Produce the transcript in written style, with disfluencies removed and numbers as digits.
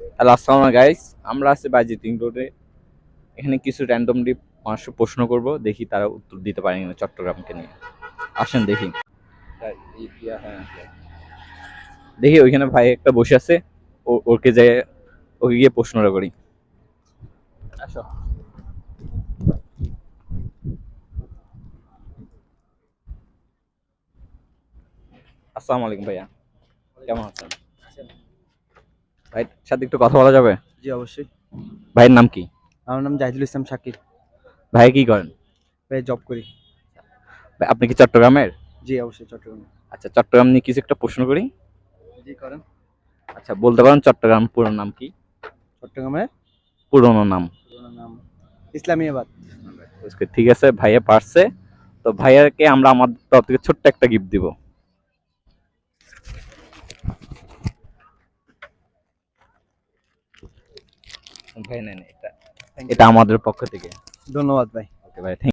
Hello, আসসালামু আলাইকুম guys. আমরা আছি বাইজিটিং রোডে। এখানে কিছু র্যান্ডমলি মানুষকে প্রশ্ন করব, দেখি তারা উত্তর দিতে পারে কিনা চট্টগ্রামকে নিয়ে। আসেন দেখি। দেখি ওইখানে ভাই একটা বসে আছে, ওকে যে ওকে গিয়ে প্রশ্নটা করি। আসো। আসসালামু আলাইকুম ভাইয়া, কেমন আছেন? ভাই সাথে একটু কথা বলা যাবে? জি অবশ্যই। ভাইয়ের নাম কি? আমার নাম জাহিদুল ইসলাম শাকির। ভাই কি করেন? ভাই জব করি। ভাই, আপনি কি চট্টগ্রামের? জি অবশ্যই চট্টগ্রামে। আচ্ছা, চট্টগ্রাম নিয়ে কিছু একটা প্রশ্ন করি। জি করেন। আচ্ছা, বলতে পারেন চট্টগ্রাম পুরো নাম কি? চট্টগ্রামের পুরোনো নাম। পুরোনো নাম ইসলামিয়াবাদ। ঠিক আছে, ভাইয়া পারছে। তো ভাইয়াকে আমরা আমাদের তরফ থেকে ছোট্ট একটা গিফট দিব। ভাই নেন এটা, থ্যাংক ইউ। এটা আমাদের পক্ষ থেকে। ধন্যবাদ ভাই। ওকে ভাই, থ্যাংক